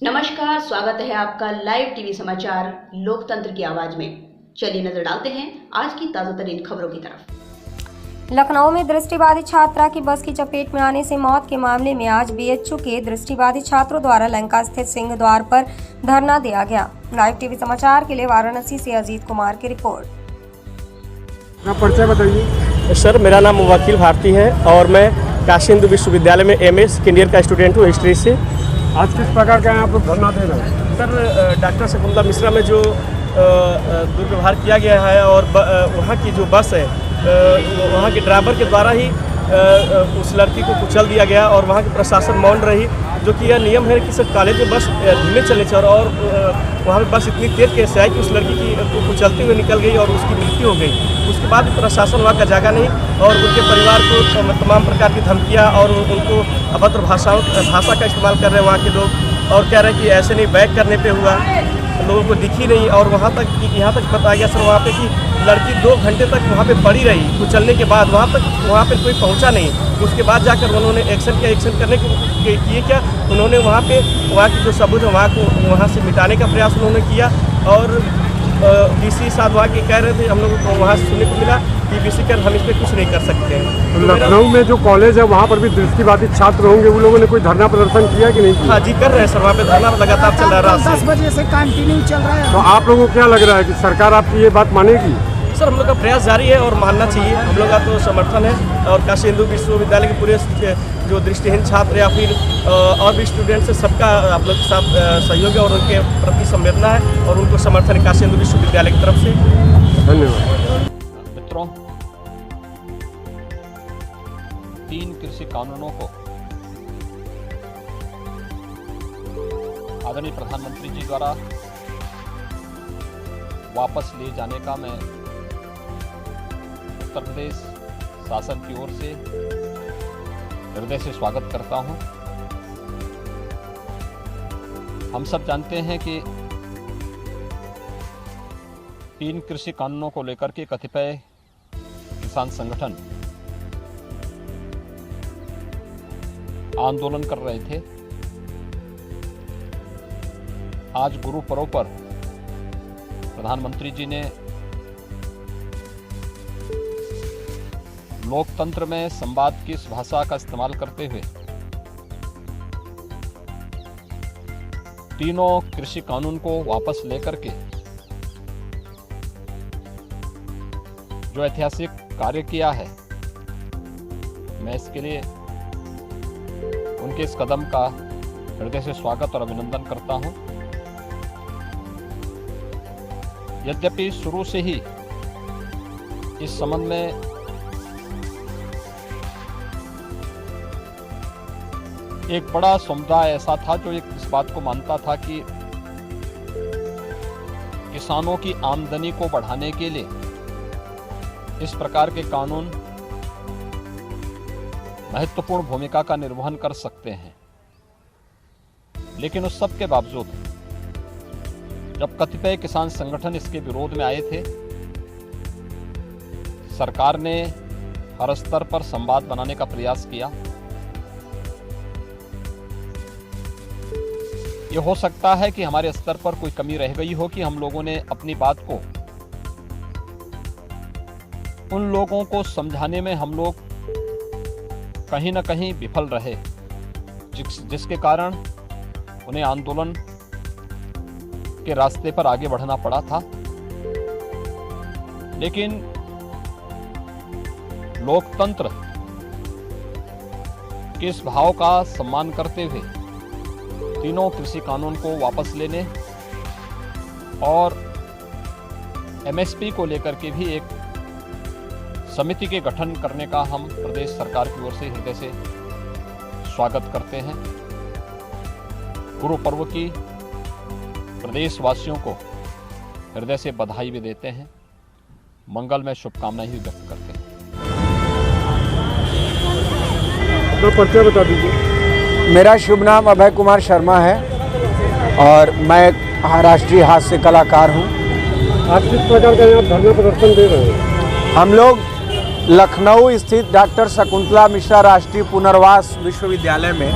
नमस्कार, स्वागत है आपका लाइव टीवी समाचार लोकतंत्र की आवाज में। चलिए नजर डालते हैं आज की ताज़ातरीन खबरों की तरफ। लखनऊ में दृष्टिबाधित छात्रा की बस की चपेट में आने से मौत के मामले में आज बीएचयू के दृष्टिबाधित छात्रों द्वारा लंका स्थित सिंह द्वार पर धरना दिया गया। लाइव टीवी समाचार के लिए वाराणसी से अजीत कुमार की रिपोर्ट। परिचय बताइए। सर, मेरा नाम वकील भारती है और मैं काशी हिंदू विश्वविद्यालय में एमए सेकेंड ईयर का स्टूडेंट हूँ हिस्ट्री से। आज किस प्रकार का आप लोग धरना दे रहे हैं? सर, डॉक्टर शकुंतला मिश्रा में जो दुर्व्यवहार किया गया है और वहाँ की जो बस है वहाँ के ड्राइवर के द्वारा ही उस लड़की को कुचल दिया गया और वहाँ की प्रशासन मौन रही, जो कि यह नियम है कि सर कॉलेज में बस धीमे चले और वहाँ पे बस इतनी तेज कैसे आई कि उस लड़की की को कुचलते हुए निकल गई और उसकी मृत्यु हो गई। उसके बाद प्रशासन वहाँ का जागा नहीं और उनके परिवार को तमाम प्रकार की धमकियाँ और उनको अभद्र भाषा का इस्तेमाल कर रहे हैं वहाँ के लोग और कह रहे हैं कि ऐसे नहीं बैक करने पे हुआ, लोगों को दिखी नहीं। और यहाँ तक बताया गया सर वहाँ पे कि लड़की 2 घंटे तक वहाँ पे पड़ी रही कुचलने के बाद, वहाँ पे कोई पहुँचा नहीं। उसके बाद जाकर उन्होंने एक्शन करने के किए क्या, उन्होंने वहाँ की जो सबूत है वहाँ से मिटाने का प्रयास उन्होंने किया। और डीसी साहब वहाँ के कह रहे थे, हम लोगों को वहाँ से सुनने को मिला कि डीसी कर हम इस पर कुछ नहीं कर सकते हैं। तो लखनऊ में जो कॉलेज है वहाँ पर भी दृष्टिबाधित छात्र होंगे, वो लोगों ने कोई धरना प्रदर्शन किया कि नहीं किया? हाँ जी, कर रहे हैं सर, वहाँ पे धरना लगातार चल रहा है। 10 बजे से कंटिन्यू चल रहा है। तो आप लोगों को क्या लग रहा है कि सरकार आपकी ये बात मानेगी? सर, हम लोग का प्रयास जारी है और मानना चाहिए, हम लोग का तो समर्थन है। और काशी हिंदू विश्वविद्यालय के पूरे जो दृष्टिहीन छात्र या फिर और भी स्टूडेंट्स है, सबका आप लोग के साथ सहयोग है और उनके प्रति संवेदना है और उनको समर्थन है काशी हिंदू विश्वविद्यालय की तरफ से। धन्यवाद। मित्रों, 3 कृषि कानूनों को आदरणीय प्रधानमंत्री जी द्वारा वापस ले जाने का मैं उत्तर प्रदेश शासन की ओर से हृदय से स्वागत करता हूं। हम सब जानते हैं कि 3 कृषि कानूनों को लेकर के कतिपय किसान संगठन आंदोलन कर रहे थे। आज गुरु पर्व पर प्रधानमंत्री जी ने लोकतंत्र में संवाद की इस भाषा का इस्तेमाल करते हुए तीनों कृषि कानून को वापस लेकर के जो ऐतिहासिक कार्य किया है, मैं इसके लिए उनके इस कदम का हृदय से स्वागत और अभिनंदन करता हूं। यद्यपि शुरू से ही इस संबंध में एक बड़ा समुदाय ऐसा था जो इस बात को मानता था कि किसानों की आमदनी को बढ़ाने के लिए इस प्रकार के कानून महत्वपूर्ण भूमिका का निर्वहन कर सकते हैं। लेकिन उस सब के बावजूद जब कतिपय किसान संगठन इसके विरोध में आए थे, सरकार ने हर स्तर पर संवाद बनाने का प्रयास किया। ये हो सकता है कि हमारे स्तर पर कोई कमी रह गई हो कि हम लोगों ने अपनी बात को उन लोगों को समझाने में हम लोग कहीं न कहीं विफल रहे, जिसके कारण उन्हें आंदोलन के रास्ते पर आगे बढ़ना पड़ा था। लेकिन लोकतंत्र के इस भाव का सम्मान करते हुए तीनों कृषि कानून को वापस लेने और एमएसपी को लेकर के भी एक समिति के गठन करने का हम प्रदेश सरकार की ओर से हृदय से स्वागत करते हैं। गुरु पर्व की प्रदेशवासियों को हृदय से बधाई भी देते हैं, मंगलमय शुभकामनाएं भी व्यक्त करते हैं। अपना परिचय बता दीजिए। मेरा शुभ नाम अभय कुमार शर्मा है और मैं राष्ट्रीय हास्य कलाकार हूँ। आप किस प्रकार का यहाँ धरना प्रदर्शन दे रहे हैं? हम लोग लखनऊ स्थित डॉक्टर शकुंतला मिश्रा राष्ट्रीय पुनर्वास विश्वविद्यालय में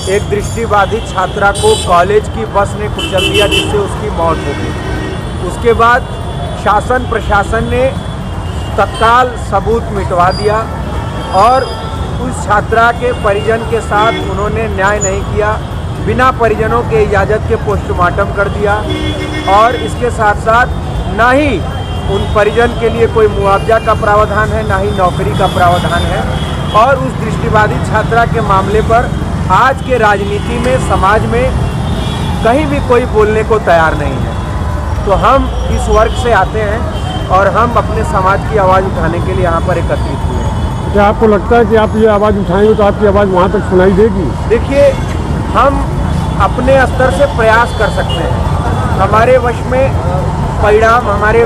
एक दृष्टिबाधित छात्रा को कॉलेज की बस ने कुचल दिया, जिससे उसकी मौत हो गई। उसके बाद शासन प्रशासन ने तत्काल सबूत मिटवा दिया और उस छात्रा के परिजन के साथ उन्होंने न्याय नहीं किया, बिना परिजनों के इजाज़त के पोस्टमार्टम कर दिया और इसके साथ साथ ना ही उन परिजन के लिए कोई मुआवजा का प्रावधान है, ना ही नौकरी का प्रावधान है। और उस दृष्टिबाधित छात्रा के मामले पर आज के राजनीति में, समाज में कहीं भी कोई बोलने को तैयार नहीं है। तो हम इस वर्ग से आते हैं और हम अपने समाज की आवाज़ उठाने के लिए यहाँ पर एकत्रित हुए हैं। क्या आपको लगता है कि आप ये आवाज़ उठाएंगे तो आपकी आवाज़ वहाँ तक सुनाई देगी? देखिए, हम अपने स्तर से प्रयास कर सकते हैं। हमारे वश में परिणाम, हमारे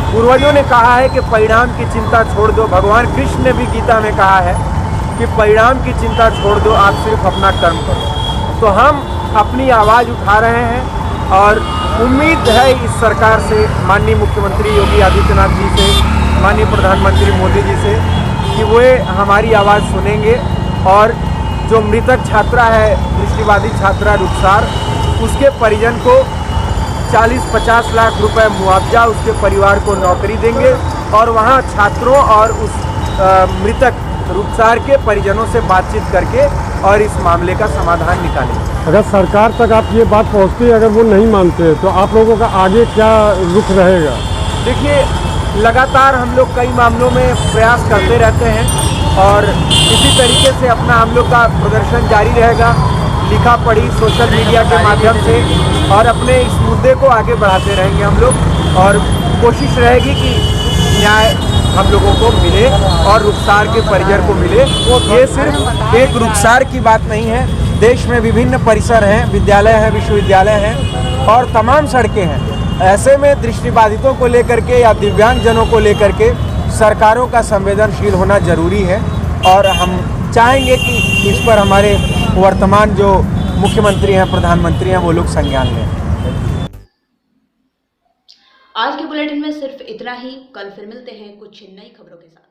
पूर्वजों ने कहा है कि परिणाम की चिंता छोड़ दो। भगवान कृष्ण ने भी गीता में कहा है कि परिणाम की चिंता छोड़ दो, आप सिर्फ अपना कर्म करो। तो हम अपनी आवाज़ उठा रहे हैं और उम्मीद है इस सरकार से, माननीय मुख्यमंत्री योगी आदित्यनाथ जी से, माननीय प्रधानमंत्री मोदी जी से, कि वे हमारी आवाज़ सुनेंगे और जो मृतक छात्रा है, दृष्टिबाधित छात्रा रुखसार, उसके परिजन को 40-50 लाख रुपए मुआवजा, उसके परिवार को नौकरी देंगे और वहाँ छात्रों और उस मृतक रुखसार के परिजनों से बातचीत करके और इस मामले का समाधान निकालेंगे। अगर सरकार तक आप ये बात पहुँचती है, अगर वो नहीं मानते तो आप लोगों का आगे क्या रुख रहेगा? देखिए, लगातार हम लोग कई मामलों में प्रयास करते रहते हैं और इसी तरीके से अपना हम लोग का प्रदर्शन जारी रहेगा, लिखा पढ़ी सोशल मीडिया के माध्यम से, और अपने इस मुद्दे को आगे बढ़ाते रहेंगे हम लोग। और कोशिश रहेगी कि न्याय हम लोगों को मिले और रुखसार के परिजन को मिले। ये सिर्फ एक रुखसार की बात नहीं है, देश में विभिन्न परिसर हैं, विद्यालय हैं, विश्वविद्यालय हैं और तमाम सड़कें हैं। ऐसे में दृष्टिबाधितों को लेकर के या दिव्यांगजनों को लेकर के सरकारों का संवेदनशील होना जरूरी है और हम चाहेंगे कि इस पर हमारे वर्तमान जो मुख्यमंत्री हैं, प्रधानमंत्री हैं, वो लोग संज्ञान लें। आज के बुलेटिन में सिर्फ इतना ही। कल फिर मिलते हैं कुछ नई खबरों के साथ।